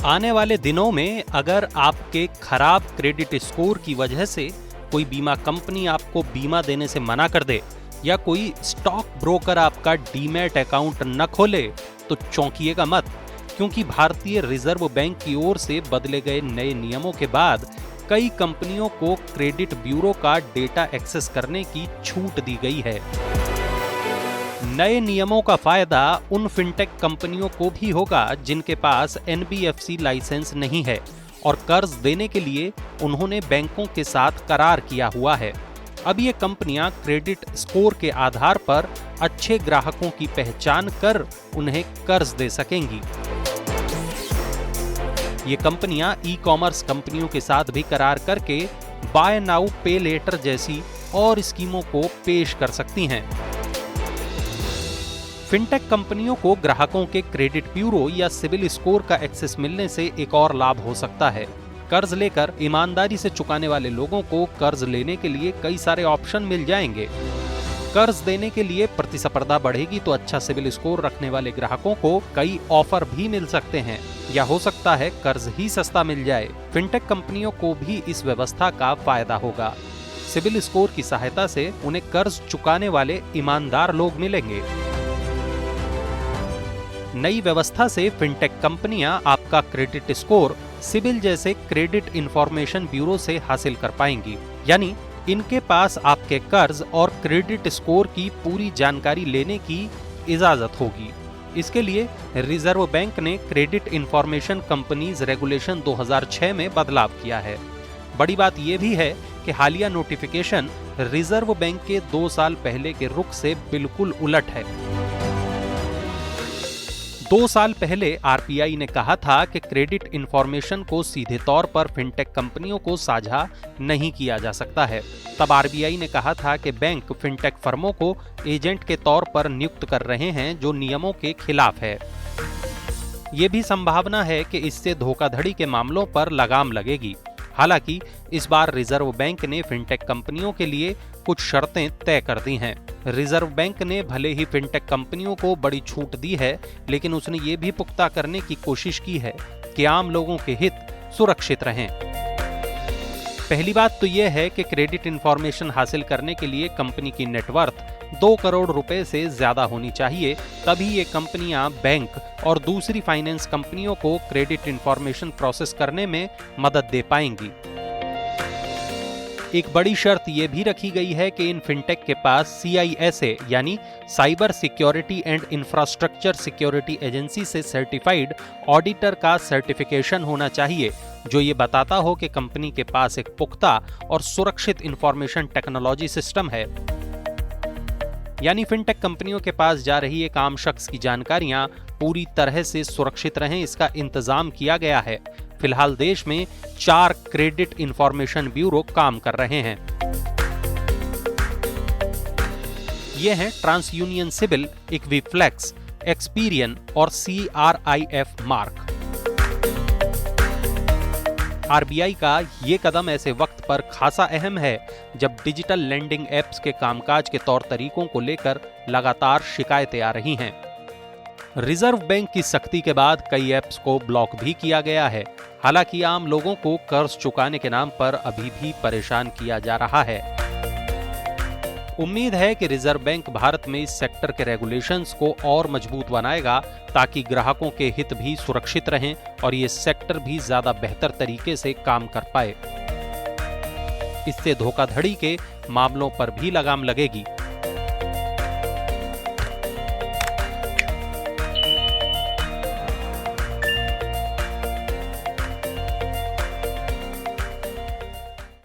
आने वाले दिनों में अगर आपके खराब क्रेडिट स्कोर की वजह से कोई बीमा कंपनी आपको बीमा देने से मना कर दे या कोई स्टॉक ब्रोकर आपका डीमैट अकाउंट न खोले तो चौंकिएगा मत, क्योंकि भारतीय रिजर्व बैंक की ओर से बदले गए नए नियमों के बाद कई कंपनियों को क्रेडिट ब्यूरो का डेटा एक्सेस करने की छूट दी गई है। नए नियमों का फायदा उन फिनटेक कंपनियों को भी होगा जिनके पास एनबीएफसी लाइसेंस नहीं है और कर्ज देने के लिए उन्होंने बैंकों के साथ करार किया हुआ है। अब ये कंपनियां क्रेडिट स्कोर के आधार पर अच्छे ग्राहकों की पहचान कर उन्हें कर्ज दे सकेंगी। ये कंपनियां ई कॉमर्स कंपनियों के साथ भी करार करके बाय नाउ पे लेटर जैसी और स्कीमों को पेश कर सकती हैं। फिनटेक कंपनियों को ग्राहकों के क्रेडिट ब्यूरो या सिविल स्कोर का एक्सेस मिलने से एक और लाभ हो सकता है। कर्ज लेकर ईमानदारी से चुकाने वाले लोगों को कर्ज लेने के लिए कई सारे ऑप्शन मिल जाएंगे। कर्ज देने के लिए प्रतिस्पर्धा बढ़ेगी तो अच्छा सिविल स्कोर रखने वाले ग्राहकों को कई ऑफर भी मिल सकते हैं, या हो सकता है कर्ज ही सस्ता मिल जाए। फिनटेक कंपनियों को भी इस व्यवस्था का फायदा होगा। सिविल स्कोर की सहायता से उन्हें कर्ज चुकाने वाले ईमानदार लोग मिलेंगे। नई व्यवस्था से फिनटेक कंपनियां आपका क्रेडिट स्कोर सिबिल जैसे क्रेडिट इंफॉर्मेशन ब्यूरो से हासिल कर पाएंगी, यानी इनके पास आपके कर्ज और क्रेडिट स्कोर की पूरी जानकारी लेने की इजाजत होगी। इसके लिए रिजर्व बैंक ने क्रेडिट इंफॉर्मेशन कंपनीज रेगुलेशन 2006 में बदलाव किया है। बड़ी बात यह भी है कि हालिया नोटिफिकेशन रिजर्व बैंक के 2 साल पहले के रुख से बिल्कुल उलट है। 2 साल पहले आरबीआई ने कहा था कि क्रेडिट इंफॉर्मेशन को सीधे तौर पर फिनटेक कंपनियों को साझा नहीं किया जा सकता है। तब आरबीआई ने कहा था कि बैंक फिनटेक फर्मों को एजेंट के तौर पर नियुक्त कर रहे हैं, जो नियमों के खिलाफ है। ये भी संभावना है कि इससे धोखाधड़ी के मामलों पर लगाम लगेगी। हालांकि इस बार रिजर्व बैंक ने फिनटेक कंपनियों के लिए कुछ शर्तें तय कर दी हैं। रिजर्व बैंक ने भले ही फिनटेक कंपनियों को बड़ी छूट दी है, लेकिन उसने ये भी पुख्ता करने की कोशिश की है कि आम लोगों के हित सुरक्षित रहें। पहली बात तो यह है कि क्रेडिट इंफॉर्मेशन हासिल करने के लिए कंपनी की नेटवर्थ 2 करोड़ रुपए से ज्यादा होनी चाहिए, तभी ये कंपनियां बैंक और दूसरी फाइनेंस कंपनियों को क्रेडिट इंफॉर्मेशन प्रोसेस करने में मदद दे पाएंगी। एक बड़ी शर्त यह भी रखी गई है कि इन फिनटेक के पास CISA यानी cyber security and infrastructure security agency से सर्टिफाइड ऑडिटर का सर्टिफिकेशन होना चाहिए, जो ये बताता हो कि कंपनी के पास एक पुख्ता और सुरक्षित इंफॉर्मेशन टेक्नोलॉजी सिस्टम है। यानी फिनटेक कंपनियों के पास जा रही एक आम शख्स की जानकारियां पूरी तरह से सुरक्षित रहें, इसका इंतजाम किया गया है। फिलहाल देश में 4 क्रेडिट इंफॉर्मेशन ब्यूरो काम कर रहे हैं। ये हैं ट्रांस यूनियन सिबिल, इक्विफ्लेक्स, एक्सपीरियन और CRIF मार्क। आरबीआई का ये कदम ऐसे वक्त पर खासा अहम है जब डिजिटल लेंडिंग एप्स के कामकाज के तौर तरीकों को लेकर लगातार शिकायतें आ रही हैं। रिजर्व बैंक की सख्ती के बाद कई ऐप्स को ब्लॉक भी किया गया है। हालांकि आम लोगों को कर्ज चुकाने के नाम पर अभी भी परेशान किया जा रहा है। उम्मीद है कि रिजर्व बैंक भारत में इस सेक्टर के रेगुलेशंस को और मजबूत बनाएगा ताकि ग्राहकों के हित भी सुरक्षित रहें और ये सेक्टर भी ज्यादा बेहतर तरीके से काम कर पाए। इससे धोखाधड़ी के मामलों पर भी लगाम लगेगी।